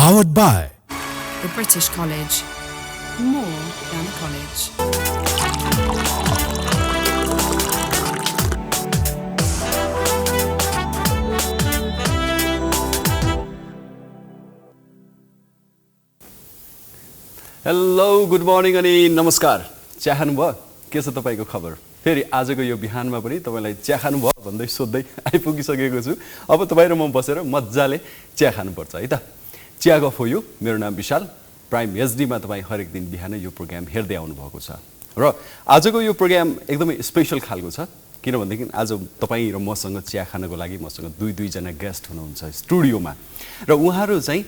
Powered by the British College. More than a college. Hello good morning अनि नमस्कार chia खानुभयो के छ तपाईको खबर फेरि आजको यो बिहानमा पनि तपाईलाई चिया खानुभयो भन्दै सोध्दै आइपुगिसकेको छु अब तपाई र म बसेर मज्जाले चिया खानुपर्छ है त चियागफ हो यो मेरो नाम विशाल PrimeHD मा तपाई हरेक दिन बिहान यो प्रोग्राम हेर्दै आउनु भएको छ र आजको यो प्रोग्राम एकदमै स्पेशल खालको छ किनभनेदेखि आज तपाई र मसँग चिया खानको लागि मसँग दुई जना गेस्ट हुनुहुन्छ स्टुडियोमा र उहाँहरु चाहिँ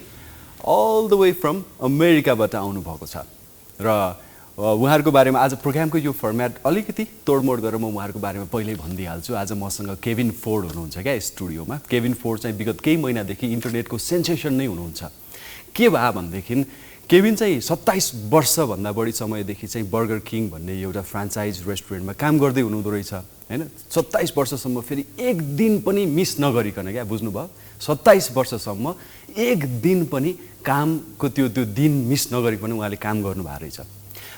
all the way from अमेरिकाबाट आउनु भएको छ र उहाँहरुको बारेमा आज प्रोग्रामको यो फर्म्याट अलिकति तोडमोड गरेर म उहाँहरुको बारेमा पहिल्यै भन्दिहाल्छु आज मसँग केभिन फोर्ड हुनुहुन्छ क्या स्टुडियोमा केभिन फोर्ड चाहिँ विगत केही महिनादेखि इन्टरनेटको सेन्सेसन नै हुनुहुन्छ के भा भन्देखि केभिन चाहिँ 27 वर्ष भन्दा बढी समयदेखि चाहिँ बर्गर किङ भन्ने एउटा फ्रान्चाइज रेस्टुरेन्टमा काम गर्दै हुनुहुँदो रहेछ हैन 27 वर्षसम्म फेरि एक दिन पनि मिस नगरिकन क्या बुझ्नुभयो 27 वर्षसम्म एक दिन पनि कामको त्यो दिन मिस नगरिकन उहाँले काम गर्नु भएको रहेछ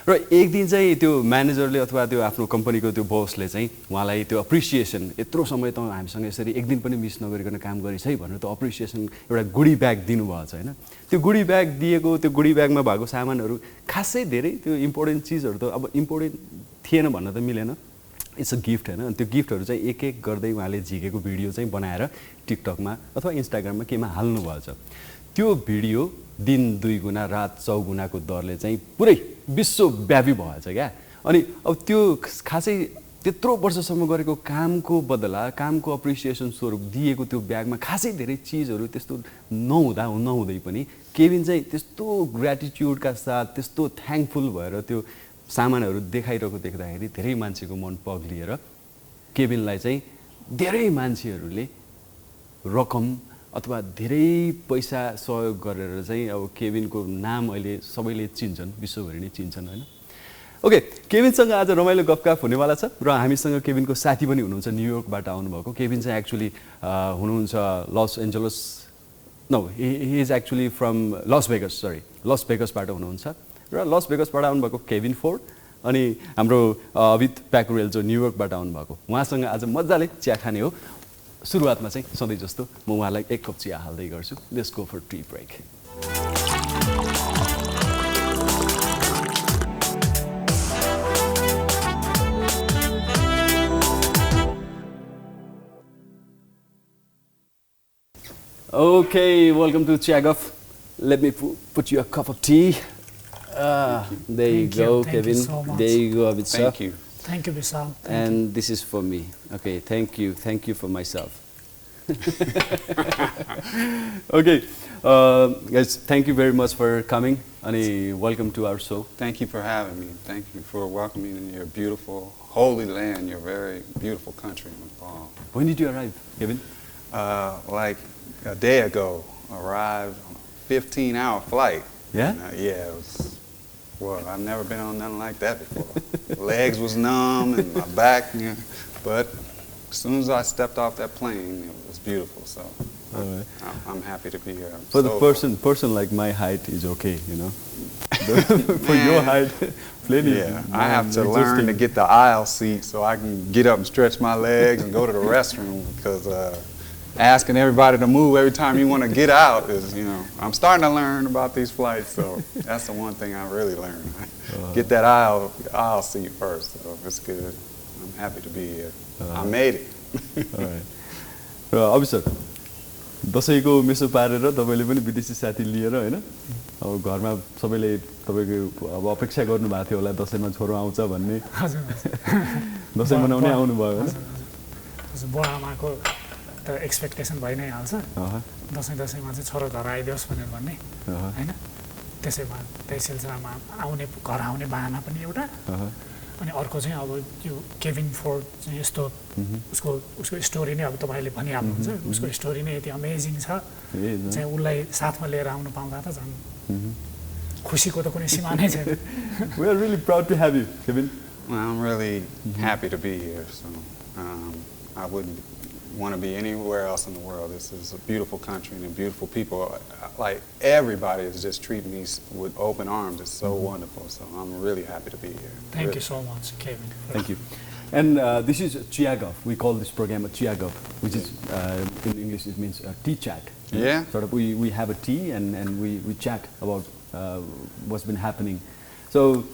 र एक दिन चाहिँ त्यो म्यानेजरले अथवा त्यो आफ्नो कम्पनीको त्यो बसले चाहिँ उहाँलाई त्यो अप्रिसिएसन यत्रो समय त हामीसँग यसरी एक दिन पनि मिस नगरिकन काम गरिस् है भनेर त अप्रिसिएसन एउटा गुडी ब्याग दिनुभएको छ हैन त्यो गुडी ब्याग दिएको त्यो गुडी ब्यागमा भएको सामानहरू खासै धेरै त्यो इम्पोर्टेन्ट चीजहरू त अब इम्पोर्टेन्ट थिएन भन्न त मिलेन इट्स अ गिफ्ट हैन त्यो गिफ्टहरू चाहिँ एक एक गर्दै उहाँले झिकेको भिडियो चाहिँ बनाएर टिकटकमा अथवा इन्स्टाग्राममा केमा हाल्नु भएको छ त्यो भिडियो दिन 2 गुना रात 4 गुनाको दरले चाहिँ पुरै विश्वव्यापी भएछ क्या अनि अब त्यो खासै त्यत्रो वर्षसम्म गरेको कामको बदला कामको अप्रिसिएसन स्वरूप दिएको त्यो ब्यागमा खासै धेरै चीजहरू त्यस्तो नहुँदै पनि केभिन चाहिँ त्यस्तो ग्र्याटिट्युडका साथ त्यस्तो थ्याङ्कफुल भएर त्यो सामानहरू देखाइरहेको देख्दाखेरि धेरै मान्छेको मन पग्लिएर केभिनलाई चाहिँ धेरै मान्छेहरूले रकम अथवा धेरै पैसा सहयोग गरेर चाहिँ अब केभिनको नाम अहिले सबैले चिन्छन् विश्वभरि नै चिन्छन् हैन ओके केभिनसँग आज रमाइलो गफगाफ हुनेवाला छ र हामीसँग केभिनको साथी पनि हुनुहुन्छ न्युयोर्कबाट आउनुभएको केभिन चाहिँ एक्चुअली हुनुहुन्छ Los Angeles no he is actually from Los भेगसबाट हुनुहुन्छ र लस भेगसबाट आउनुभएको केभिन फोर्ड अनि हाम्रो अभित प्याकुरेल जो न्युयोर्कबाट आउनुभएको उहाँसँग आज मज्जाले चिया खाने हो सुरुवातमा चाहिँ सधैँ जस्तो म उहाँलाई एक कप चिया हाल्दै गर्छु let's go for tea break Okay, welcome to Chiyaguff. Let me put you a cup of tea. There you go, Kevin. So much. There you go, Abhit. Thank you. Thank you, Bishal. And this is for me. Okay, thank you. Thank you for myself. Okay, guys, thank you very much for coming. And welcome to our show. Thank you for having me. Thank you for welcoming me in your beautiful, holy land, your very beautiful country, Nepal. When did you arrive, Kevin? Like a day ago, arrived on a 15-hour flight. Yeah? And, yeah, it was, well, I've never been on nothing like that before. Legs was numb and my back, you know, but as soon as I stepped off that plane, it was beautiful, so Right. I'm happy to be here. For the person like my height is okay, you know. For your height, plenty. Yeah, I have to learn to get the aisle seat so I can get up and stretch my legs and go to the restroom because asking everybody to move every time you want to get out is, you know, I'm starting to learn about these flights, so that's the one thing I really learned. Get that aisle seat first, so it's good. I'm happy to be here. I made it. All right. Abhi sir, दशैंको मेसो पारेर तपाईले पनि विदेशी साथी लिएर हैन अब घरमा सबैले तपाईको अब अपेक्षा गर्नु भएको थियो होला दशैंमा छोरो आउँछ भन्ने हजुर दशैं मनाउनै आउनु भयो हैन हजुर बुढाआमाको त एक्सपेक्टेसन भइ नै हाल्छ दशैंमा चाहिँ छोरो घर आइदियोस् भनेर भन्ने हैन त्यसैमा त्यही सिलसिलामा आउने घर आउने बहाना पनि एउटा अनि अर्को चाहिँ अब यो केभिन फोर्ड चाहिँ यस्तो उसको स्टोरी नै अब तपाईले भनिहाल्नुहुन्छ उसको स्टोरी नै यति अमेजिङ छ चाहिँ उलाई साथमा लिएर आउन पाउँदा त झन् खुसीको त कुनै सीमा नै छैन We are really proud to have you, Kevin. Well, I'm really happy to be here, so I wouldn't want to be anywhere else in the world. This is a beautiful country and beautiful people. Like, everybody is just treating me with open arms. It's so wonderful. So I'm really happy to be here. Thank you so much, Kevin. Thank you. And this is Chiyaguff. We call this program a Chiyaguff, which is, in English, it means tea chat. Yeah. Sort of, we have a tea and we chat about what's been happening. So,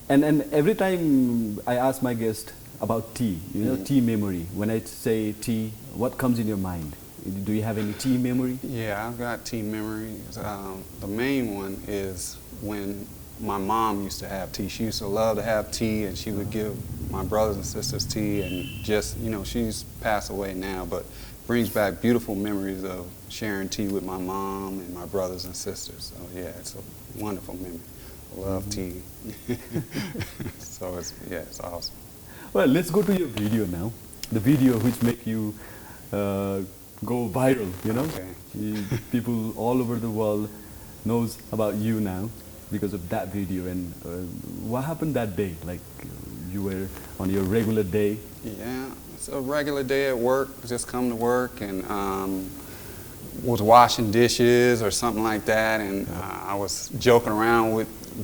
and every time I ask my guest about tea, tea memory. When I say tea, what comes in your mind? Do you have any tea memory? Yeah, I've got tea memories. The main one is when my mom used to have tea. She used to love to have tea, and she would give my brothers and sisters tea, and just, she's passed away now, but brings back beautiful memories of sharing tea with my mom and my brothers and sisters. So yeah, it's a wonderful memory. I love tea. So it's awesome. Well, let's go to your video now. The video which make you go viral, Okay. People all over the world knows about you now because of that video. And what happened that day? Like, you were on your regular day? Yeah, it's a regular day at work. Just come to work and was washing dishes or something like that. And I was joking around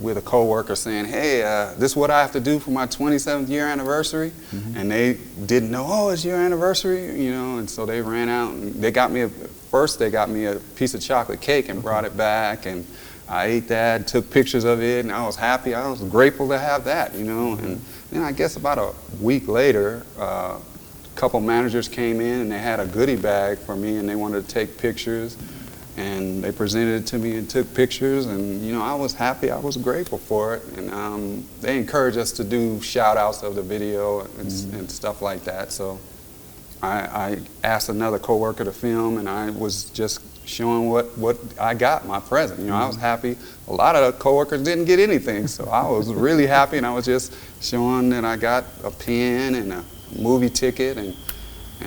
with a coworker saying, hey, this is what I have to do for my 27th year anniversary. And they didn't know, oh, it's your anniversary, and so they ran out and they got me a piece of chocolate cake and brought it back, and I ate that, took pictures of it, and I was happy. I was grateful to have that, and then I guess about a week later, a couple managers came in and they had a goodie bag for me and they wanted to take pictures. And they presented it to me and took pictures, and I was happy, I was grateful for it. And they encouraged us to do shout outs of the video and stuff like that. So I asked another coworker to film, and I was just showing what I got, my present. I was happy. A lot of the coworkers didn't get anything, so I was really happy, and I was just showing that I got a pen and a movie ticket and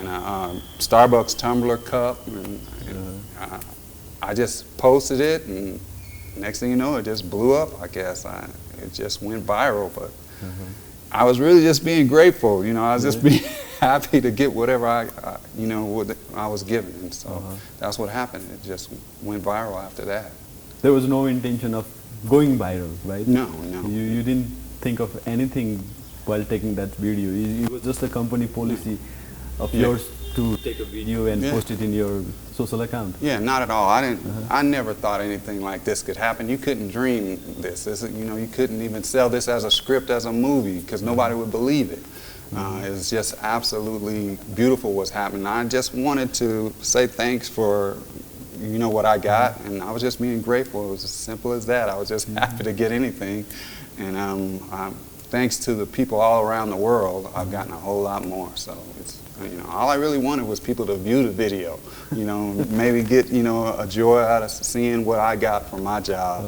a Starbucks tumbler cup, and I just posted it, and next thing you know, it just blew up, I guess. It just went viral, but I was really just being grateful, I was just being happy to get whatever what I was given, and so that's what happened. It just went viral after that. There was no intention of going viral, right? No. You didn't think of anything while taking that video. It was just a company policy of yours to take a video and post it in your social account. Yeah, not at all. I never thought anything like this could happen. You couldn't dream this. You couldn't even sell this as a script, as a movie, because nobody would believe it. It was just absolutely beautiful what's happening. I just wanted to say thanks for what I got, and I was just being grateful. It was as simple as that. I was just happy to get anything, and thanks to the people all around the world, I've gotten a whole lot more. So it's, all I really wanted was people to view the video, maybe get, a joy out of seeing what I got from my job,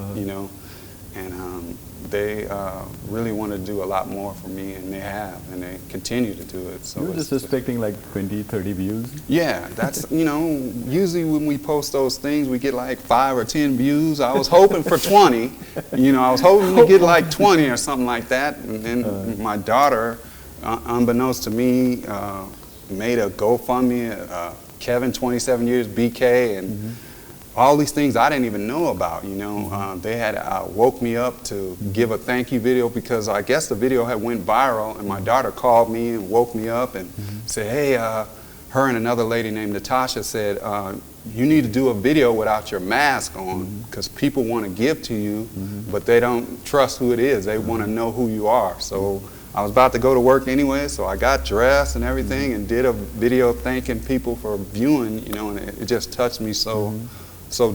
and they really want to do a lot more for me, and they have, and they continue to do it. So you were just expecting like 20, 30 views? Yeah, that's, usually when we post those things, we get like 5 or 10 views. I was hoping for 20, I was hoping to get like 20 or something like that. And then my daughter, unbeknownst to me, made a GoFundMe, Kevin, 27 years, BK, and all these things I didn't even know about, They had woke me up to give a thank you video because I guess the video had went viral, and my daughter called me and woke me up and said, hey, her and another lady named Natasha said, you need to do a video without your mask on because people want to give to you, but they don't trust who it is. They want to know who you are. So I was about to go to work anyway, so I got dressed and everything and did a video thanking people for viewing, and it just touched me so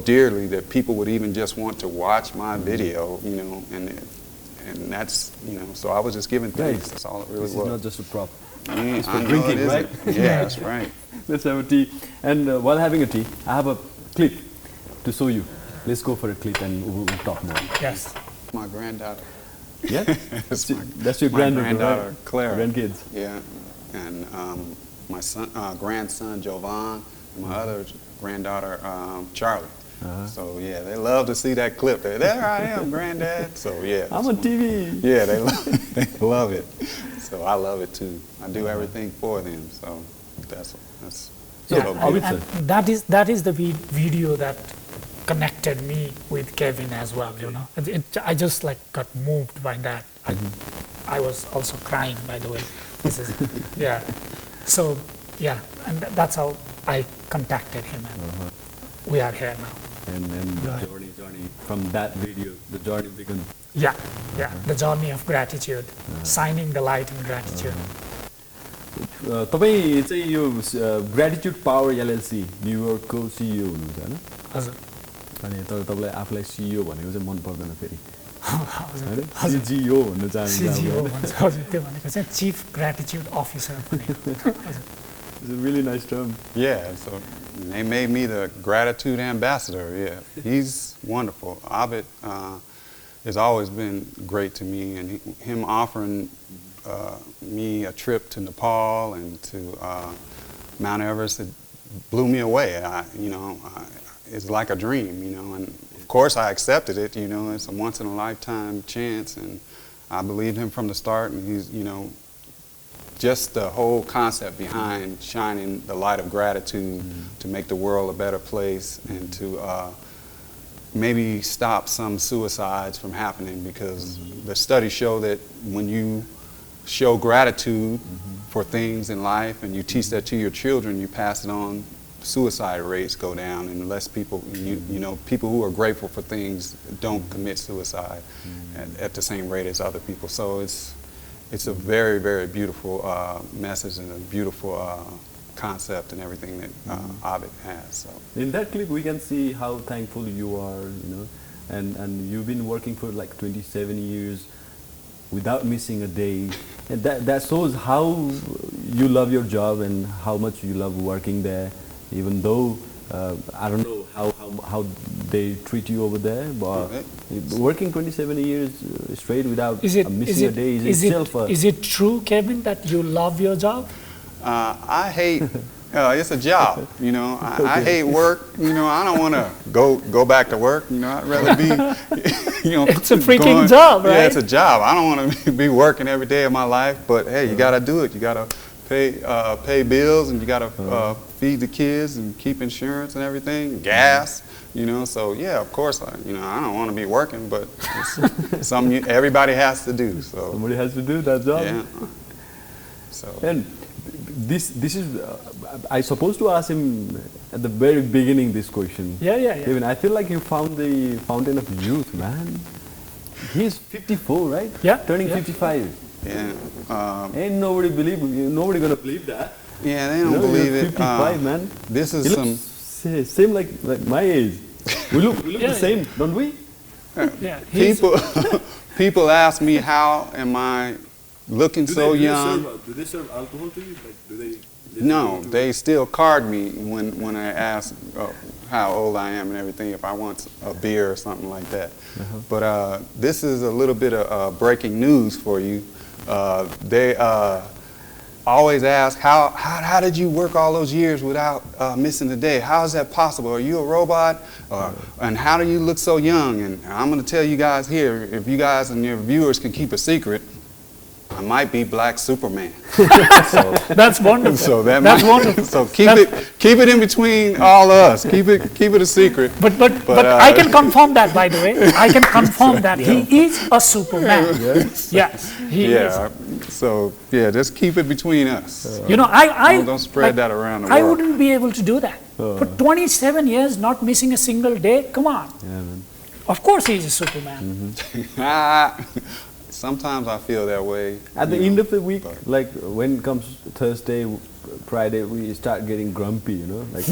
dearly that people would even just want to watch my video, and that's, so I was just giving thanks. That's all it really was. It's not just a prop. It's for drinking, right? Yeah, that's right. Let's have a tea. And while having a tea, I have a clip to show you. Let's go for a clip and we'll talk more. Yes. My granddaughter. Yeah? That's your granddaughter, right? Clara. Grandkids. Yeah. And my grandson, Jovan, and my other granddaughter, Charlie. So yeah, they love to see that clip. There I am, Granddad. So yeah. I'm on TV. Yeah, they love it. so I love it too. I do everything for them, so that's So, Yeah, Abhit, and that is the video that connected me with Kevin as well. You know, I just like got moved by that. I was also crying, by the way. Yeah. So yeah, and that's how I contacted him, and we are here now. and the journey from that video, the journey began. Yeah, the journey of gratitude, signing the light in gratitude. तपाईँ चाहिँ यो gratitude power LLC न्युयोर्कको CEO हुनुहुन्छ होइन हजुर अनि तर तपाईँलाई आफूलाई CEO भनेको चाहिँ मन पर्दैन फेरि हजुर होइन सिजिओ भन्न CGO चाहनुहुन्छ भन्छ हजुर त्यो भनेको चाहिँ chief gratitude officer It's a really nice term. Yeah, so they made me the gratitude ambassador. Yeah, he's wonderful. Abhit has always been great to me, and him offering me a trip to Nepal and to Mount Everest, it blew me away. It's like a dream, and of course I accepted it. It's a once in a lifetime chance, and I believed him from the start. And he's, just the whole concept behind shining the light of gratitude to make the world a better place and to maybe stop some suicides from happening, because the studies show that when you show gratitude for things in life and you teach that to your children, you pass it on, suicide rates go down, and less people, people who are grateful for things don't commit suicide at the same rate as other people. So it's a very, very beautiful message and a beautiful concept and everything that Abhit has. So In that clip, we can see how thankful you are, and you've been working for like 27 years without missing a day. And that shows how you love your job and how much you love working there, even though I don't know how they treat you over there, but working 27 years straight without missing a day is it true, Kevin, that you love your job? I hate. It's a job, I hate work. I don't want to go back to work. I'd rather be, It's a freaking job, right? Yeah, it's a job. I don't want to be working every day of my life. But hey, you got to do it. You got to pay bills, and you got to feed the kids and keep insurance and everything, gas. So yeah, of course, I don't want to be working, but it's something everybody has to do. So somebody has to do that job. Yeah. So and this is I supposed to ask him at the very beginning this question. Yeah. Kevin, I feel like you found the fountain of youth, man. He's 54, right? Yeah. Turning 55. yeah. Ain't nobody gonna believe that. Yeah, they don't believe it. 55, man. This is He some. looks same like my age. We look the same, don't we? Yeah. People ask me, how am I looking so young? Do they serve alcohol to you? Like, do they? No, they still card me when I ask how old I am and everything, if I want a beer or something like that. But this is a little bit of breaking news for you. They always ask, how did you work all those years without missing a day? How is that possible? Are you a robot? And how do you look so young? And I'm going to tell you guys here, if you guys and your viewers can keep a secret, I might be Black Superman. So, that's wonderful. So that's wonderful. So keep it in between all of us. Keep it a secret. But I can confirm that, by the way. I can confirm that he is a Superman. Yes, he is. So yeah, just keep it between us. Don't spread that around the world. I wouldn't be able to do that. For 27 years, not missing a single day. Come on. Yeah, man. Of course, he's a Superman. Sometimes I feel that way. At the end of the week, like when it comes Thursday, Friday, we start getting grumpy, Like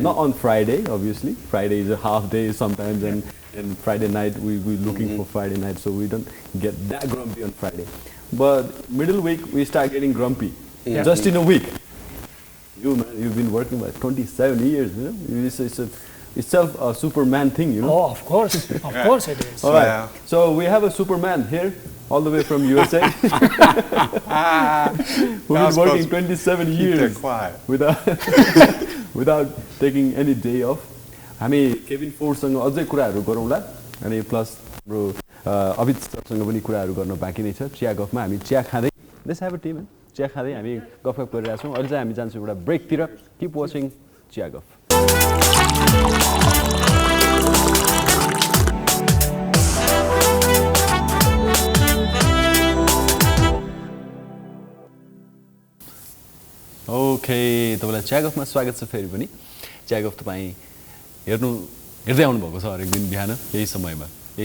not on Friday, obviously. Friday is a half day sometimes, and Friday night we're looking for Friday night, so we don't get that grumpy on Friday. But middle week we start getting grumpy, just in a week. You've been working for 27 years, It's itself a Superman thing, Oh, of course it is. All right. So we have a Superman here, all the way from USA. We've been working 27 years without taking any day off. हामी Kevin फोर्डसँग अझै कुराहरू गरौँला अनि plus हाम्रो अभित सरसँग पनि कुराहरू गर्न बाँकी नै छ चिया गफमा हामी चिया खाँदै लेट्स ह्याभ अ टी म्यान चिया खाँदै हामी गफ गरिरहेका छौँ अहिले चाहिँ हामी जान्छौँ एउटा ब्रेकतिर किप वाचिङ चिया गफ ओके तपाईँलाई चियागफमा स्वागत छ फेरि पनि चियागफ तपाईँ हेर्दै आउनुभएको छ हरेक दिन बिहान यही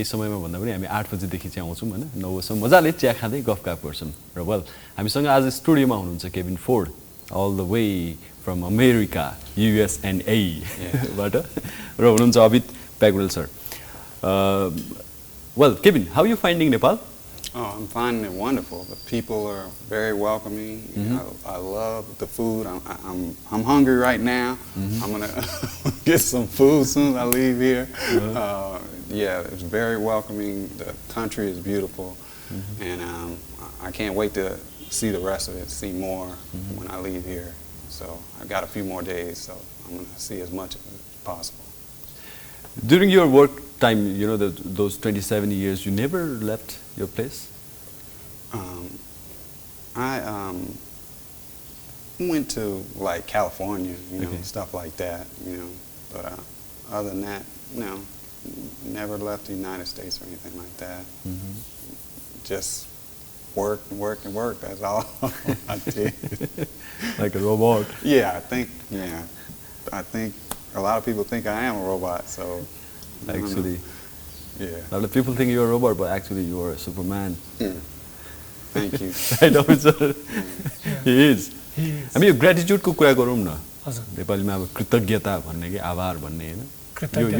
समयमा भन्दा पनि हामी 8 बजेदेखि चाहिँ आउँछौँ होइन 9 बजीसम्म मजाले चिया खाँदै गफगाफ गर्छौँ र वेल हामीसँग आज स्टुडियोमा हुनुहुन्छ Kevin Ford all the way from America USA बाट र हुनुहुन्छ Abhit Pyakurel sir well Kevin how you finding Nepal Oh, I'm finding it wonderful. The people are very welcoming. I love the food. I'm hungry right now. I'm gonna get some food as soon as I leave here. Yeah, it's very welcoming. The country is beautiful, and I can't wait to see the rest of it, see more when I leave here. So I've got a few more days, so I'm gonna see as much of it as possible. During your work time, you know, those 27 years, you never left your place? I went to like California, you know, stuff like that, you know. But other than that, no, never left the United States or anything like that. Just work and work and work. That's all I did. Like a robot. Yeah, I think a lot of people think I am a robot. So actually, yeah. A lot of people think you're a robot, but actually you are a Superman. Thank you. I know it's he is. हामी यो ग्रेटिट्युडको कुरा गरौँ न नेपालीमा अब कृतज्ञता भन्ने कि आभार भन्ने हैन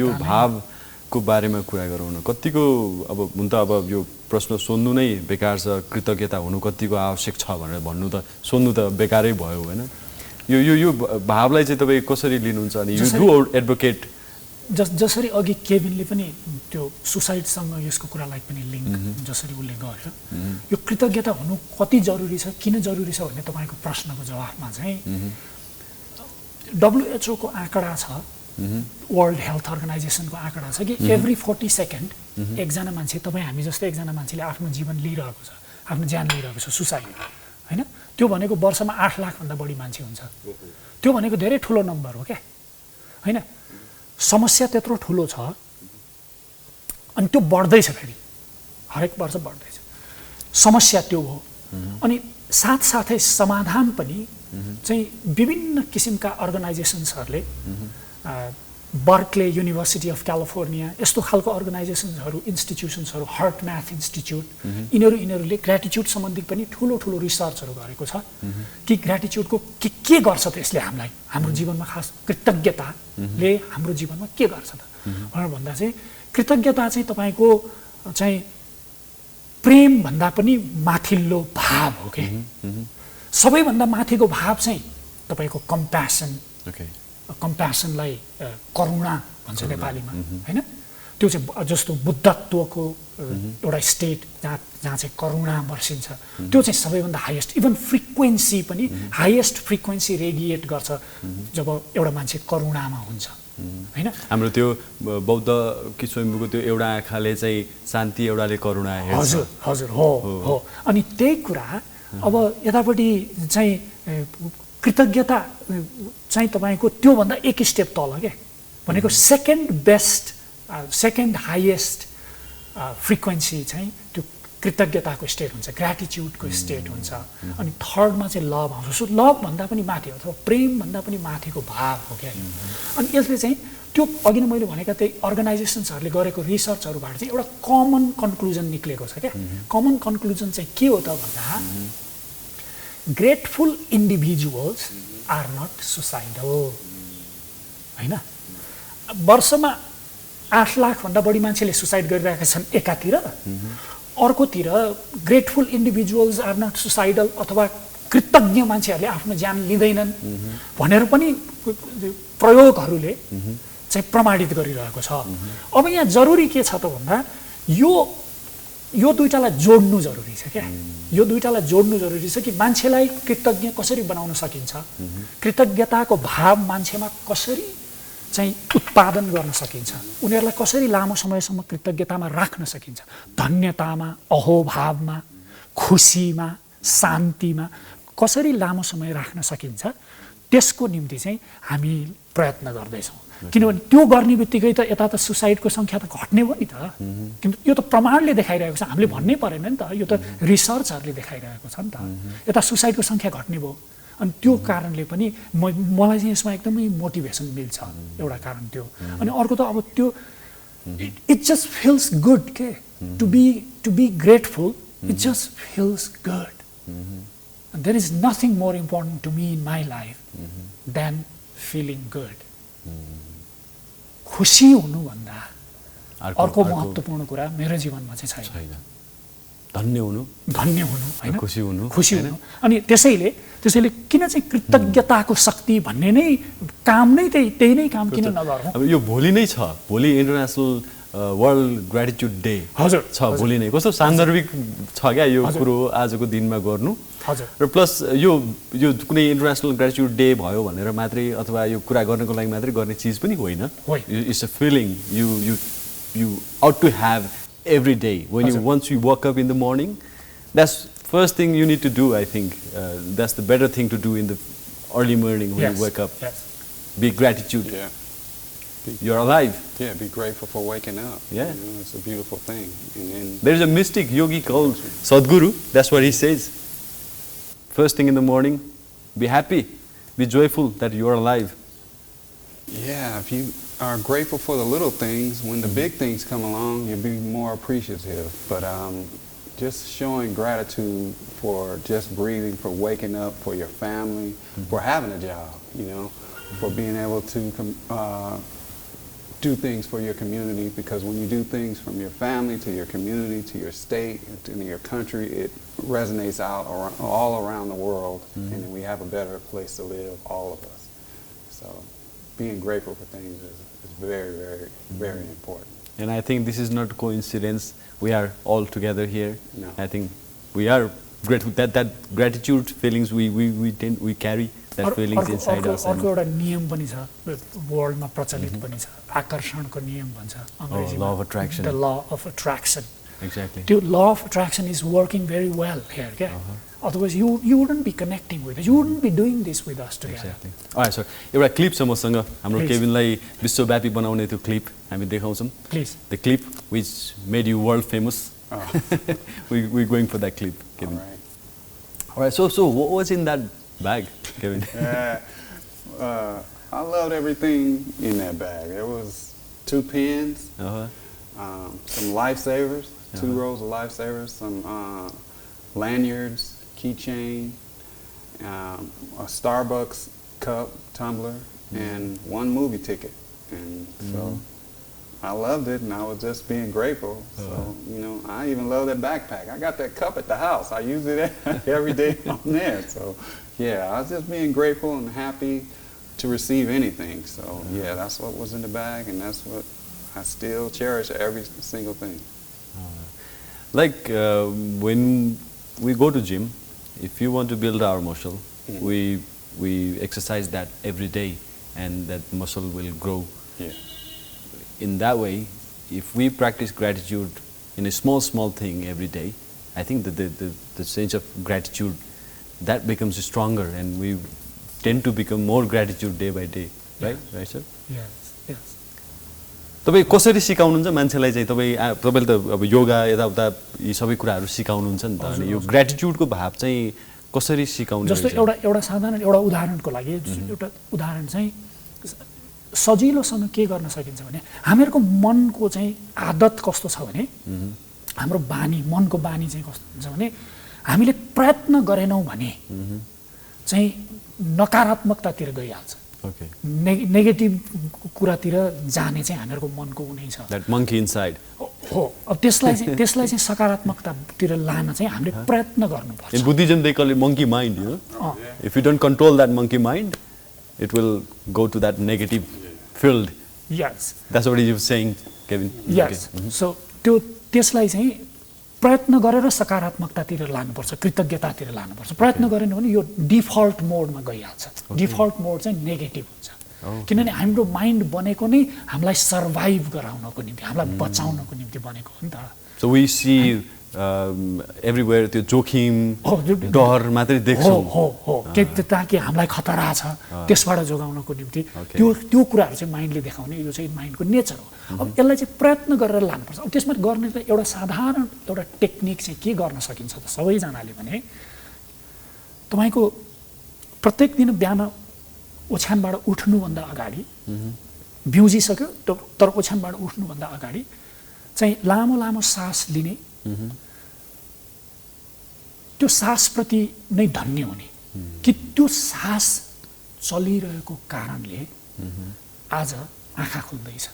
यो भावको बारेमा कुरा गरौँ न कतिको अब हुन त अब यो प्रश्न सोध्नु नै बेकार छ कृतज्ञता हुनु कतिको आवश्यक छ भनेर भन्नु त सोध्नु त बेकारै भयो हैन यो भावलाई चाहिँ तपाई कसरी लिनुहुन्छ अनि यु डु एडभोकेट जसरी अघि केभिनले पनि त्यो सुसाइडसँग यसको कुरालाई पनि लिङ्क जसरी उसले गर्यो यो कृतज्ञता हुनु कति जरुरी छ किन जरुरी छ भन्ने तपाईको प्रश्नको जवाफमा चाहिँ WHO को आँकडा छ वर्ल्ड हेल्थ अर्गनाइजेसनको आँकडा छ कि एभ्री 40 सेकेन्ड एकजना मान्छे तपाई हामी जस्तै एकजना मान्छेले आफ्नो जीवन लिइरहेको छ आफ्नो ज्यान लिइरहेको छ सुसाइड हैन त्यो भनेको वर्षमा 8 लाख भन्दा बढी मान्छे हुन्छ त्यो भनेको धेरै ठूलो नम्बर हो के हैन समस्या त्यत्रो ठूलो छ अनि त्यो बढ्दै छ फेरि हरेक वर्ष बढ्दै छ समस्या त्यो हो अनि साथसाथै समाधान पनि चाहिँ विभिन्न किसिमका अर्गनाइजेसन्सहरुले बर्कले युनिभर्सिटी अफ क्यालिफोर्निया यस्तो खालको अर्गनाइजेसन्सहरु इन्स्टिट्युसन्सहरु हार्ट म्याथ इन्स्टिट्युट यिनीहरुले ग्रेटिट्युड सम्बन्धी पनि ठूलो रिसर्चहरु गरेको छ कि ग्रेटिट्युडको के गर्छ त यसले हामीलाई हाम्रो जीवनमा खास कृतज्ञताले हाम्रो जीवनमा के गर्छ त भनेर भन्दा चाहिँ कृतज्ञता चाहिँ तपाईको चाहिँ प्रेम भन्दा पनि माथिल्लो भाव हो के सबैभन्दा माथिको भाव चाहिँ तपाईको कम्प्यासन कम्प्यासनलाई करुणा भन्छ नेपालीमा हैन त्यो चाहिँ जस्तो बुद्धत्वको एउटा स्टेट जहाँ चाहिँ करुणा बर्सिन्छ त्यो चाहिँ सबैभन्दा हाईएस्ट इभन फ्रिक्वेन्सी पनि हाईएस्ट फ्रिक्वेन्सी रेडिएट गर्छ जब एउटा मान्छे करुणामा हुन्छ हैन हाम्रो त्यो बौद्ध किसिमको त्यो एउटा आँखाले चाहिँ शान्ति एउटाले करुणा हेर्छ हजुर हो अनि त्यही कुरा अब यतापटि चाहिँ कृतज्ञता चाहिँ तपाईको त्यो भन्दा एक स्टेप तल के भनेको सेकेन्ड हाईएस्ट फ्रिक्वेन्सी चाहिँ त्यो कृतज्ञताको स्टेट हुन्छ ग्रेटिट्युडको स्टेट हुन्छ अनि थर्डमा चाहिँ लभ आउँछ सो लभ भन्दा पनि माथि अथवा प्रेम भन्दा पनि माथिको भाव हो क्या अनि यसले चाहिँ त्यो अघि नै मैले भनेका त्यही अर्गनाइजेसन्सहरुले गरेको रिसर्चहरुबाट चाहिँ एउटा कमन कन्क्लुजन निक्लेको छ क्या कमन कन्क्लुजन चाहिँ के हो त भन्दा grateful individuals are not suicidal हैन वर्षमा 8 लाख भन्दा बढी मान्छेले सुसाइड गरिरहेका छन् एकातिर अर्कोतिर grateful individuals are not suicidal अथवा कृतज्ञ मान्छेहरूले आफ्नो ज्यान लिँदैनन् भनेर पनि प्रयोगहरूले चाहिँ प्रमाणित गरिरहेको छ अब यहाँ जरुरी के छ त भन्दा यो दुईटालाई जोड्नु जरुरी छ क्या यो दुईटालाई जोड्नु जरुरी छ कि मान्छेलाई कृतज्ञ कसरी बनाउन सकिन्छ कृतज्ञताको भाव मान्छेमा कसरी चाहिँ उत्पादन गर्न सकिन्छ उनीहरुलाई कसरी लामो समयसम्म कृतज्ञतामा राख्न सकिन्छ धन्यतामा अहोभावमा खुशीमा शान्तिमा कसरी लामो समय राख्न सकिन्छ त्यसको निम्ति चाहिँ हामी प्रयत्न गर्दैछौँ किनभने त्यो गर्ने बित्तिकै त यता त सुसाइडको सङ्ख्या त घट्ने हो नि त किन्तु यो त प्रमाणले देखाइरहेको छ हामीले भन्नै परेन नि त यो त रिसर्चहरूले देखाइरहेको छ नि त यता सुसाइडको सङ्ख्या घट्ने भयो अनि त्यो कारणले पनि मलाई चाहिँ यसमा एकदमै मोटिभेसन मिल्छ एउटा कारण त्यो अनि अर्को त अब त्यो इट जस्ट फिल्स गुड के to be grateful it just feels good there is nothing more important to me in my life than feeling good खुसी हुनुभन्दा अर्को महत्त्वपूर्ण कुरा मेरो जीवनमा चाहिँ छैन धन्य हुनु हैन खुसी हुनु अनि त्यसैले किन चाहिँ कृतज्ञताको शक्ति भन्ने नै काम नै त्यही नै काम किन नगरौँ अब यो भोलि नै छ भोलि इन्टरनेसनल वर्ल्ड ग्रेटिट्युड डे हजुर छ भोलि नै कस्तो सान्दर्भिक छ क्या यो कुरो आजको दिनमा गर्नु हजुर र प्लस यो कुनै इन्टरनेसनल ग्रेटिट्युड डे भयो भनेर मात्रै अथवा यो कुरा गर्नको लागि मात्रै गर्ने चिज पनि होइन it's a feeling you ought to have every day once you wake up in the morning. That's first thing you need to do. I think that's the better thing to do in the early morning when you wake up. Be gratitude. You're alive. Be grateful for waking up. It's a beautiful thing. And there's a mystic yogi called Sadhguru. That's what he says. First thing in the morning, be happy, be joyful that you're alive. If you are grateful for the little things, when the big things come along, you'll be more appreciative. But just showing gratitude for just breathing, for waking up, for your family, for having a job, for being able to do things for your community, because when you do things from your family to your community to your state to your country, it resonates out all around the world, and then we have a better place to live, all of us. So being grateful for things is very, very, very important. And I think this is not coincidence. We are all together here. No. I think we are grateful that gratitude feelings we carry that feelings inside us. अर्को एउटा नियम पनि छ वर्ल्डमा प्रचलित पनि छ आकर्षणको नियम भन्छ अंग्रेजीमा law of attraction. The law of attraction. Exactly. The law of attraction is working very well here. Otherwise you wouldn't be connecting with us. You wouldn't be doing this with us together. Exactly. Alright, sir. एउटा clip छ मसँग हाम्रो केभिनलाई विश्वव्यापी बनाउने त्यो clip हामी देखाउँछौँ. Please. The clip which made you world famous. We're going for that clip, Kevin. Alright, so what was in that bag, Kevin? I loved everything in that bag. There was 2 pens, some lifesavers, 2 rolls of lifesavers, some lanyards, keychain, a Starbucks cup, tumbler, and 1 movie ticket. And so I loved it, and I was just being grateful. So, I even love that backpack. I got that cup at the house. I use it every day on there. So, I was just being grateful and happy to receive anything. So, that's what was in the bag, and that's what I still cherish every single thing. Like when we go to gym, if you want to build our muscle, we exercise that every day, and that muscle will grow. In that way, if we practice gratitude in a small thing every day, I think that the sense of gratitude that becomes stronger, and we tend to become more gratitude day by day, right, sir? Yes. तपाईँ कसरी सिकाउनुहुन्छ मान्छेलाई चाहिँ तपाईँले त अब योगा यताउता यी सबै कुराहरू सिकाउनुहुन्छ नि त अनि यो ग्रेटिट्युडको भाव चाहिँ कसरी सिकाउने जस्तो एउटा साधारण एउटा उदाहरणको लागि एउटा उदाहरण चाहिँ सजिलोसँग के गर्न सकिन्छ भने हामीहरूको मनको चाहिँ आदत कस्तो छ भने हाम्रो मनको बानी चाहिँ कस्तो हुन्छ भने हामीले प्रयत्न गरेनौँ भने चाहिँ नकारात्मकतातिर गइहाल्छ नेगेटिभ कुरातिर जाने चाहिँ हामीहरूको मनको उनै छ that monkey inside हो अब त्यसलाई चाहिँ सकारात्मकतातिर लान चाहिँ हामीले प्रयत्न गर्नुपर्छ in Buddhism they call it monkey mind if you don't control that monkey mind it will go to that negative field that's what you're saying Kevin so त्यसलाई चाहिँ प्रयत्न गरेर सकारात्मकतातिर लानुपर्छ कृतज्ञतातिर लानुपर्छ प्रयत्न गरेन भने यो डिफल्ट मोडमा गइहाल्छ डिफल्ट मोड चाहिँ नेगेटिभ हुन्छ किनभने हाम्रो माइन्ड बनेको नै हामीलाई सर्भाइभ गराउनको निम्ति हामीलाई बचाउनको निम्ति बनेको हो नि त so we see एभ्रिवेयर त्यो जोखिम डर मात्रै हो देख्छौँ हो हो ताकि हामीलाई खतरा छ त्यसबाट जोगाउनको निम्ति त्यो कुराहरू चाहिँ माइन्डले देखाउने यो चाहिँ माइन्डको नेचर हो अब यसलाई चाहिँ प्रयत्न गरेर लानुपर्छ अब त्यसमा गर्ने त एउटा साधारण एउटा टेक्निक चाहिँ के गर्न सकिन्छ त सबैजनाले भने तपाईँको प्रत्येक दिन बिहान ओछ्यानबाट उठ्नुभन्दा अगाडि बिउजिसक्यो तर ओछ्यानबाट उठ्नुभन्दा अगाडि चाहिँ लामो लामो सास लिने त्यो सासप्रति नै धन्य हुने कि त्यो सास चलिरहेको कारणले आज आँखा खुल्दैछ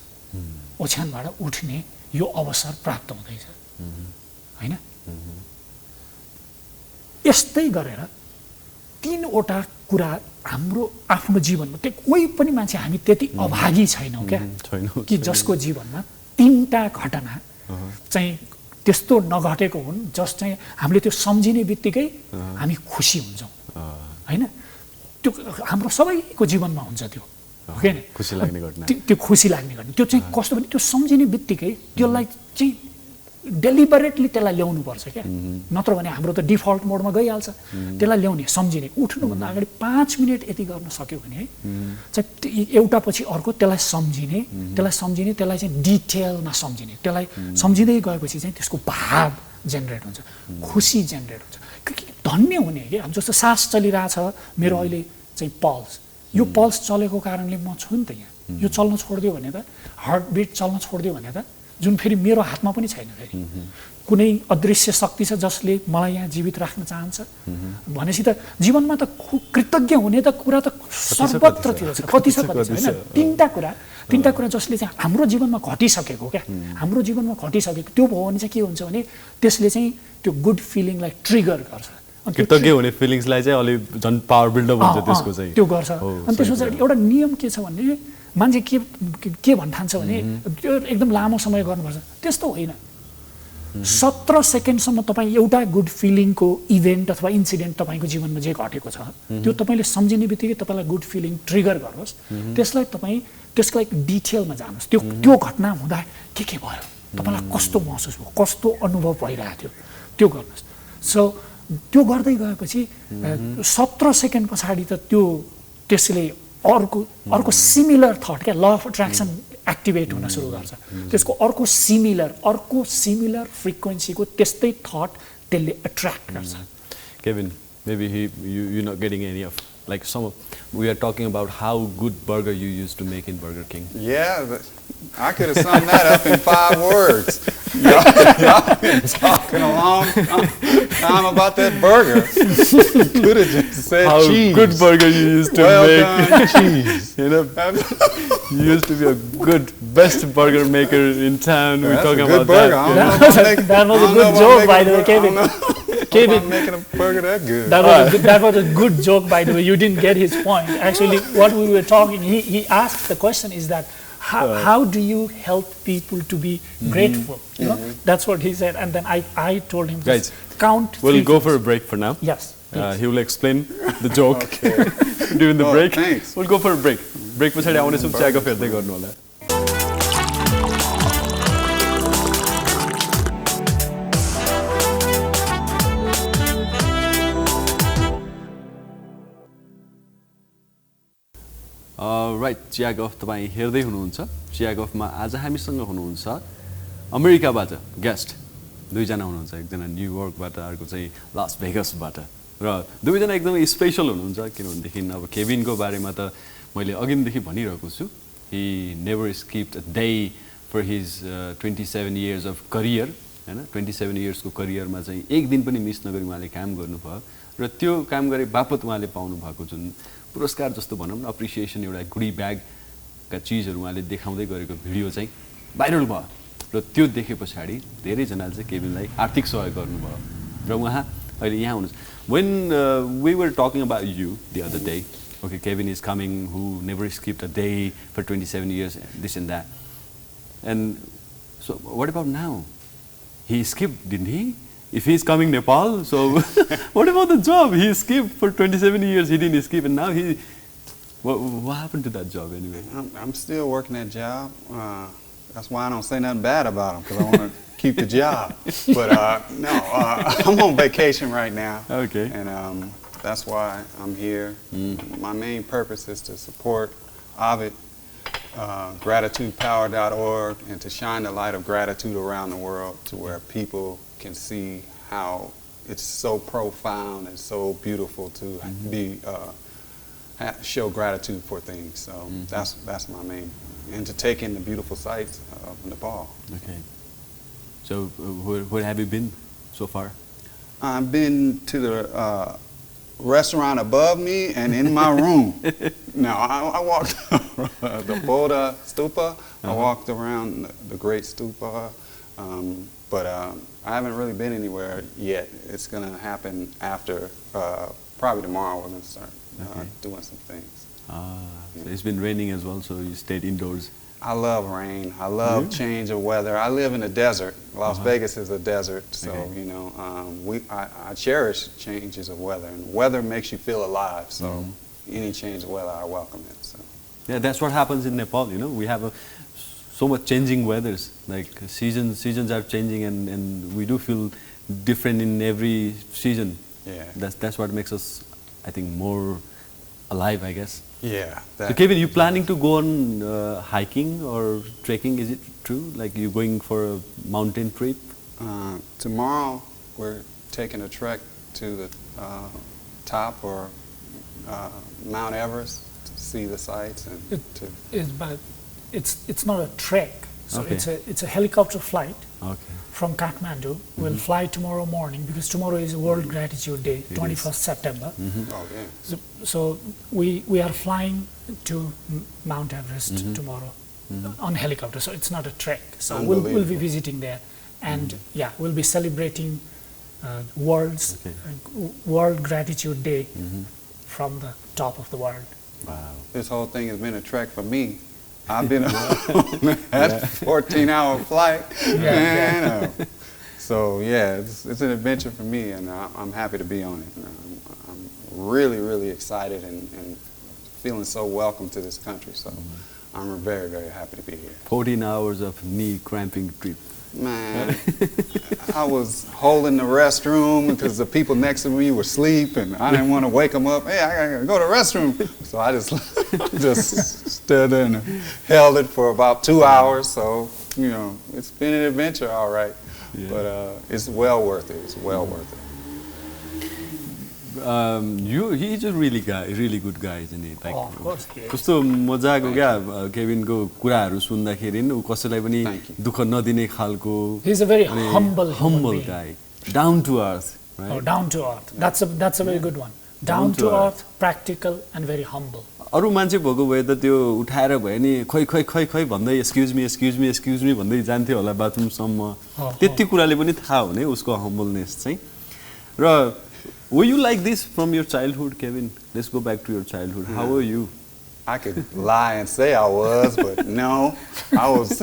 ओछ्यानबाट उठ्ने यो अवसर प्राप्त हुँदैछ होइन यस्तै गरेर 3वटा कुरा हाम्रो आफ्नो जीवनमा कोही पनि मान्छे हामी त्यति अभागी छैनौँ क्या कि जसको जीवनमा 3टा घटना चाहिँ त्यस्तो नघटेको हुन् जस चाहिँ हामीले त्यो सम्झिने बित्तिकै हामी खुसी हुन्छौँ होइन त्यो हाम्रो सबैको जीवनमा हुन्छ त्यो होइन खुसी लाग्ने घटना त्यो खुसी लाग्ने घटना त्यो चाहिँ कस्तो भने त्यो सम्झिने बित्तिकै त्यसलाई चाहिँ डेलिबरेटली त्यसलाई ल्याउनुपर्छ क्या नत्र भने हाम्रो त डिफल्ट मोडमा गइहाल्छ त्यसलाई ल्याउने सम्झिने उठ्नुभन्दा अगाडि 5 मिनट यति गर्न सक्यो भने चाहिँ एउटा पछि अर्को त्यसलाई सम्झिने त्यसलाई चाहिँ डिटेलमा सम्झिने त्यसलाई सम्झिँदै गएपछि चाहिँ त्यसको भाव जेनेरेट हुन्छ खुसी जेनेरेट हुन्छ धन्य हुने कि अब जस्तो सास चलिरहेछ मेरो अहिले चाहिँ पल्स यो पल्स चलेको कारणले म छु नि त यहाँ यो चल्न छोडिदियो भने त हार्ट बिट चल्न छोडिदियो भने त जुन फेरि मेरो हातमा पनि छैन फेरि कुनै अदृश्य शक्ति छ जसले मलाई यहाँ जीवित राख्न चाहन्छ भनेपछि त जीवनमा त कृतज्ञ हुने त कुरा त सर्वत्रतिर छ कति छ होइन 3टा कुरा जसले चाहिँ हाम्रो जीवनमा घटिसकेको क्या हाम्रो जीवनमा घटिसकेको त्यो भयो भने चाहिँ के हुन्छ भने त्यसले चाहिँ त्यो गुड फिलिङलाई ट्रिगर गर्छ कृतज्ञ हुने फिलिङ्सलाई चाहिँ अलि झन् पावर बिल्डअप हुन्छ त्यसको चाहिँ त्यो गर्छ अनि त्यसपछि एउटा नियम के छ भने मान्छे के भन्न ठान्छ भने त्यो एकदम लामो समय गर्नुपर्छ त्यस्तो होइन 17 सेकेन्डसम्म तपाईँ एउटा गुड फिलिङको इभेन्ट अथवा इन्सिडेन्ट तपाईँको जीवनमा जे घटेको छ त्यो तपाईँले सम्झिने बित्तिकै तपाईँलाई गुड फिलिङ ट्रिगर गरोस् त्यसलाई तपाईँ त्यसको एक डिटेलमा जानुहोस् त्यो घटना हुँदा के भयो तपाईँलाई कस्तो महसुस भयो कस्तो अनुभव भइरहेको थियो त्यो गर्नुहोस् सो त्यो गर्दै गएपछि 17 सेकेन्ड पछाडि त त्यसले अर्को सिमिलर थट क्या ल अफ अट्र्याक्सन एक्टिभेट हुन सुरु गर्छ त्यसको अर्को सिमिलर फ्रिक्वेन्सीको त्यस्तै थट त्यसले एट्र्याक्ट गर्छ Kevin, maybe you're not getting any of like we are talking about how good burger you used to make in Burger King. Yeah, I could have summed that up in 5 words. Y'all been talking a long time about that burger. Could have just said how cheese. Good burger you used to make. Done cheese. You know, you used to be a best burger maker in town. We're talking good about burger. that. That was a good joke, by the way, Kevin. Kevin, I'm making a burger that good. That was a good joke, by the way. You didn't get his point. Actually, what we were talking, he asked the question is that how do you help people to be grateful? You know, that's what he said. And then I told him, guys, count. We'll go for a break for now. Yes. He will explain the joke during the break. Thanks. We'll go for a break. Break पछाडि आउने छौँ चियागफ हेर्दै गर्नु होला. Right चियागफ तपाईँ हेर्दै हुनुहुन्छ चियागफमा आज हामीसँग हुनुहुन्छ अमेरिकाबाट गेस्ट 2 जना हुनुहुन्छ एकजना न्युयोर्कबाट अर्को चाहिँ लास भेगसबाट र 2 जना एकदमै स्पेशल हुनुहुन्छ किनभनेदेखि अब केभिनको बारेमा त मैले अघिदेखि भनिरहेको छु he never skipped a day for his 27 years of career हैन 27 इयर्सको करियरमा चाहिँ एक दिन पनि मिस नगरी उहाँले काम गर्नुभयो र त्यो काम गरे बापत उहाँले पाउनु भएको जुन पुरस्कार जस्तो भनौँ न अप्रिसिएसन एउटा गुडी ब्यागका चिजहरू उहाँले देखाउँदै गरेको भिडियो चाहिँ भाइरल भयो र त्यो देखे पछाडि धेरैजनाले चाहिँ केभिनलाई आर्थिक सहयोग गर्नुभयो र उहाँ अहिले यहाँ हुनुहुन्छ when we were talking about you the other day okay Kevin is coming who never skipped a day for 27 years this and that and so what about now he skipped didn't he if he's coming Nepal so what about the job he skipped for 27 years he didn't skip and now he what happened to that job anyway I'm still working that job that's why I don't say nothing bad about him because I want to keep the job. But no, I'm on vacation right now. Okay. And that's why I'm here. My main purpose is to support Abhit, gratitudepower.org, and to shine the light of gratitude around the world to where people can see how it's so profound and so beautiful to be show gratitude for things. So that's my main, and to take in the beautiful sights of Nepal. Okay. So where have you been so far? I've been to the restaurant above me and in my room. Now, I walked the Bodha Stupa. I walked around the Great Stupa, but I haven't really been anywhere yet. It's going to happen after, probably tomorrow we're going to start doing some things. So it's been raining as well, so you stayed indoors. I love rain. I love change of weather. I live in the desert. Las Vegas is a desert, so you know I cherish changes of weather. And weather makes you feel alive. So any change of weather, I welcome it. So yeah, that's what happens in Nepal. You know, we have so much changing weathers. Like seasons are changing, and we do feel different in every season. Yeah, that's what makes us, I think, more alive, I guess. Yeah. So Kevin, you planning to go on hiking or trekking? Is it true? Like you going for a mountain trip? Tomorrow we're taking a trek to the top or Mount Everest to see the sights and But it's not a trek. So Okay. it's a helicopter flight Okay. from Kathmandu. We'll fly tomorrow morning because tomorrow is World Gratitude Day, 21st September. oh yeah. So we are flying to Mount Everest tomorrow on helicopter. So it's not a trek. So we'll be Unbelievable. visiting there, and we'll be celebrating World Gratitude Day from the top of the world. Wow. This whole thing has been a trek for me. I've been on that 14-hour flight. So yeah, it's an adventure for me, and I'm happy to be on it. I'm really, really excited and feeling so welcome to this country. So I'm very, very happy to be here. 14 hours of knee cramping trip. Man, I was holding the restroom because the people next to me were asleep, and I didn't want to wake them up. Hey, I gotta go to the restroom. So I just stood there and held it for about 2 hours. So, you know, it's been an adventure, all right. Yeah. But it's well worth it. It's well worth it. He's a really good guy, isn't he? Like, Of course, he is. कस्तो मजाको क्या केभिनको कुराहरू सुन्दाखेरि नि ऊ कसैलाई पनि Thank you. दुःख नदिने खालको He's a very humble human being. guy, down to earth, right? Oh, down to earth. That's a very good one. Down to earth, practical, and very humble. अरू मान्छे भएको भए त त्यो उठाएर भयो नि खै भन्दै एक्सक्युज मी भन्दै जान्थ्यो होला बाथरुमसम्म त्यति कुराले पनि थाहा हुने उसको हम्बलनेस चाहिँ र were you like this from your childhood, Kevin? Let's go back to your childhood. How were you? I could lie and say I was, but no, I was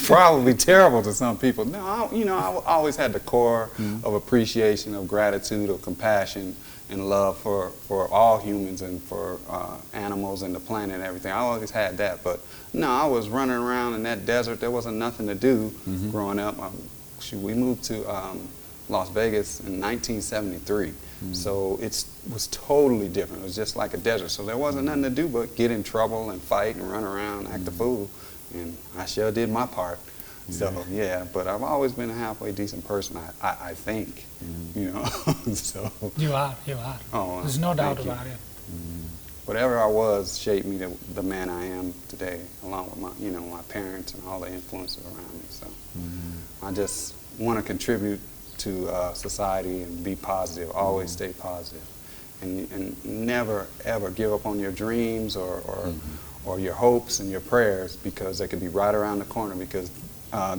probably terrible to some people. No, I always had the core of appreciation, of gratitude, of compassion, and love for all humans and for animals and the planet and everything. I always had that, but no, I was running around in that desert. There wasn't nothing to do growing up. We moved to Las Vegas in 1973. So it was totally different. It was just like a desert. So there wasn't nothing to do but get in trouble and fight and run around, act a fool. And I sure did my part. So yeah, but I've always been a halfway decent person, I think, you know. So You are. Oh, There's no doubt thank you. about it. Whatever I was shaped me to the man I am today, along with my parents and all the influences around me. So I just want to contribute to society and be positive. Always stay positive, and never ever give up on your dreams or your hopes and your prayers, because they could be right around the corner. Because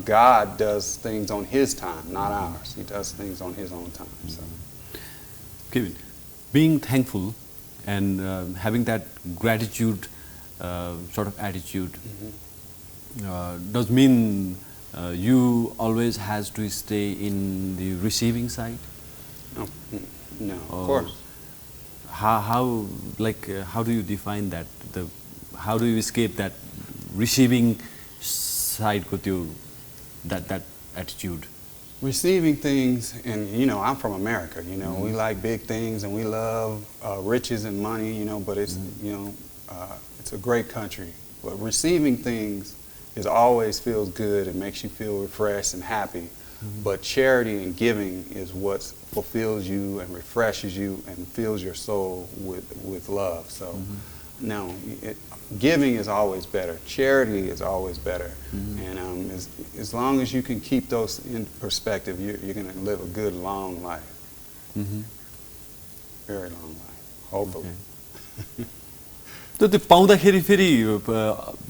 God does things on His time, not ours. He does things on His own time. So, Kevin, being thankful and having that gratitude sort of attitude does mean you always has to stay in the receiving side? no, of course. How do you define that? How do you escape that receiving side को त्यो that attitude? Receiving things, and I'm from America. We like big things and we love riches and money. But it's it's a great country. But receiving things always feels good. It makes you feel refreshed and happy. But charity and giving is what fulfills you and refreshes you and fills your soul with love. So, no, giving is always better. Charity is always better. And as long as you can keep those in perspective, you're going to live a good, long life. Very long life, hopefully. Okay. So the paउँदाखेरि फेरि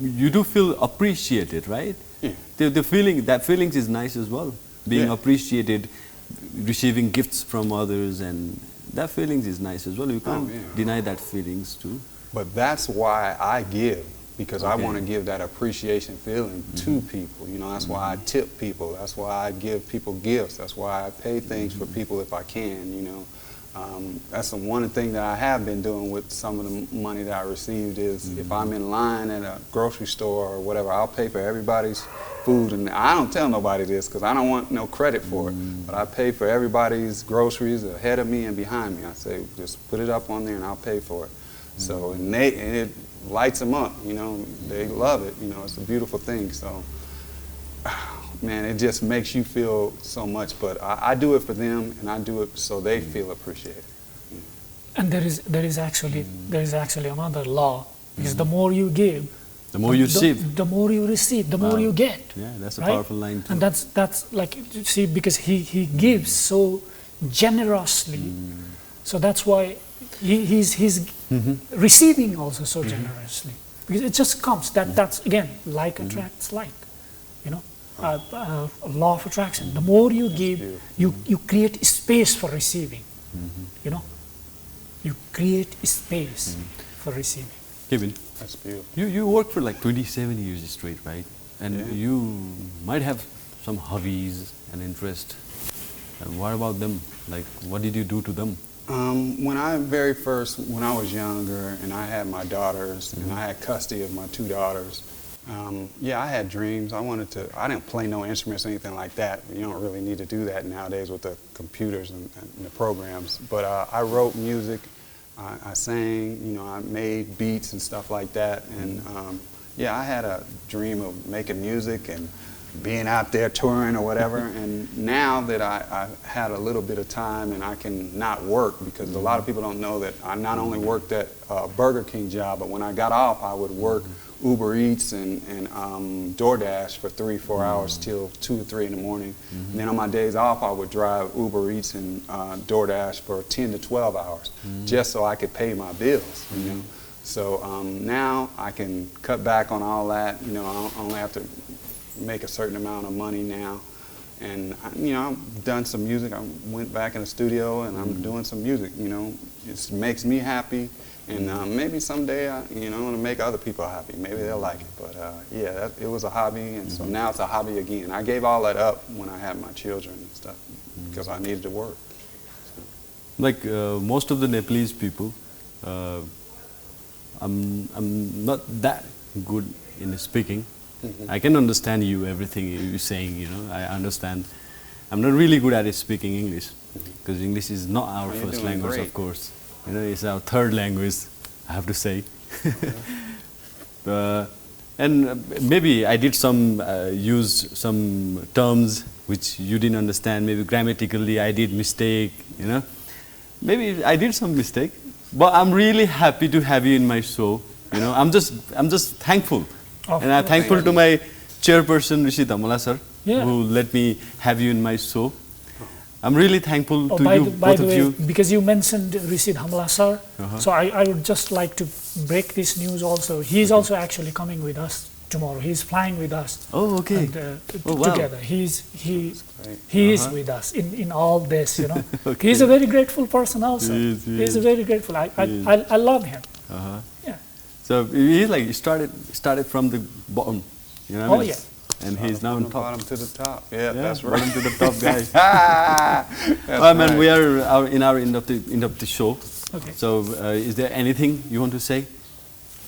you do feel appreciated, right? Yeah. The feelings is nice as well. Being appreciated, receiving gifts from others, and that feelings is nice as well. You can't deny that feelings too. But that's why I give, because I want to give that appreciation feeling to people. That's why I tip people. That's why I give people gifts. That's why I pay things for people if I can. That's the one thing that I have been doing with some of the money that I received is if I'm in line at a grocery store or whatever, I'll pay for everybody's food. And I don't tell nobody this because I don't want no credit for it. But I pay for everybody's groceries ahead of me and behind me. I say, just put it up on there and I'll pay for it. So, and it lights them up, they love it. It's a beautiful thing. So, man, it just makes you feel so much. But I do it for them, and I do it so they feel appreciated. And there is actually another law, because the more you give, the more you receive. The more you receive, the more you get. Yeah, that's a right? powerful line too. And that's like, see, because he gives so generously, so that's why he's receiving also so generously, because it just comes. That's again, like attracts like, law of attraction. The more you give, you create space for receiving. You create space for receiving. Kevin, That's beautiful. you worked for like 27 years straight, right? And you might have some hobbies and interest. And what about them? Like, what did you do to them? When I was younger and I had my daughters and I had custody of my two daughters, I had dreams. I didn't play no instruments or anything like that. You don't really need to do that nowadays with the computers and the programs. But I wrote music, I sang, I made beats and stuff like that. And I had a dream of making music and being out there touring or whatever. And now that I had a little bit of time and I can not work, because a lot of people don't know that I not only worked at a Burger King job, but when I got off, I would work Uber Eats and DoorDash for 3-4 hours till 2 or 3 in the morning. And then on my days off, I would drive Uber Eats and DoorDash for 10 to 12 hours, just so I could pay my bills. So now I can cut back on all that. I only have to make a certain amount of money now. And I've done some music. I went back in the studio and I'm doing some music. It makes me happy. And maybe someday, I want to make other people happy. Maybe they'll like it. But it was a hobby, and so now it's a hobby again. I gave all that up when I had my children and stuff because I needed to work. So. Like most of the Nepalese people, I'm not that good in speaking. I can understand everything you're saying. I understand. I'm not really good at speaking English because English is not our first language, of course. It's our third language, I have to say. And maybe I did use some terms which you didn't understand. Maybe grammatically I did mistake. Maybe I did some mistake. But I'm really happy to have you in my show. I'm just thankful, and I'm thankful to my chairperson Rishi Damala sir, who let me have you in my show. I'm really thankful to you, both of you. Because you mentioned Rishi Damala sir, so I would just like to break this news also. He's also actually coming with us tomorrow. He's flying with us. Oh, okay. And, wow. Together. He is with us in all this. Okay. He's a very grateful person also. He is. He's very grateful. I love him. Yeah. So he's like started from the bottom. Yeah. And he's now on top. Bottom to the top. Yeah, that's right. Bottom to the top, guys. Man, we are in our end of the show. Okay. So, is there anything you want to say?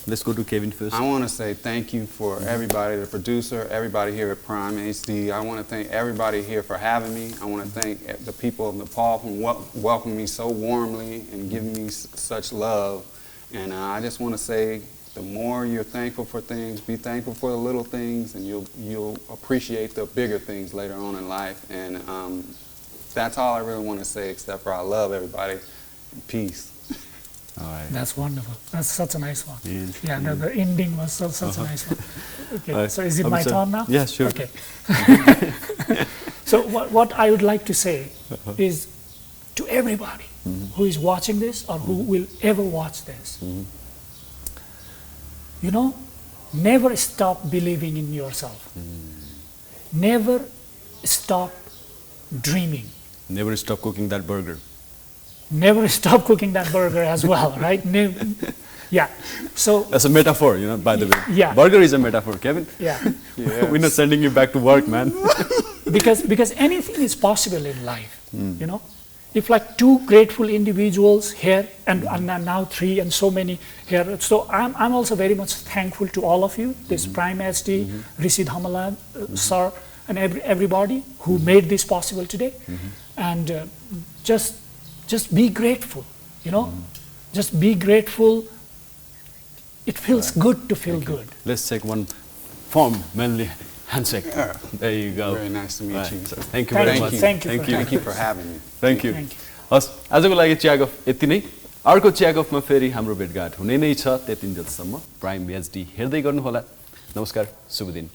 Let's go to Kevin first. I want to say thank you for everybody, the producer, everybody here at PrimeHD. I want to thank everybody here for having me. I want to thank the people of Nepal for welcoming me so warmly and giving me such love. And I just want to say, the more you're thankful for things, be thankful for the little things, and you'll appreciate the bigger things later on in life. And that's all I really want to say, except for I love everybody. Peace. All right. That's wonderful. That's such a nice one. Yeah. The ending was such a nice one. Okay, so is it my turn now? Yeah, sure. Okay. So what I would like to say is to everybody who is watching this or who will ever watch this, you know, never stop believing in yourself. Never stop dreaming. Never stop cooking that burger. Never stop cooking that burger as well, right? Yeah. So that's a metaphor, you know, by the way. Yeah. Burger is a metaphor, Kevin. Yeah. Yes. We're not sending you back to work, man. because anything is possible in life, you know. If like two grateful individuals here and now three and so many here, so I'm also very much thankful to all of you, this PrimeHD, Rishi Dhamalan, sir, and everybody who made this possible today, and just be grateful, you know, just be grateful. It feels good to feel good. Let's take one form, manly handshake. Yeah. There you go. Very nice to meet you. So, thank you very much. Thank you. Thank you for having me. Thank you. Thank you. हस् आजको लागि चियागफ यति नै अर्को चियागफमा फेरि हाम्रो भेटघाट हुने नै छ त्यतिन्जेलसम्म प्राइम एचडी हेर्दै गर्नुहोला नमस्कार शुभ दिन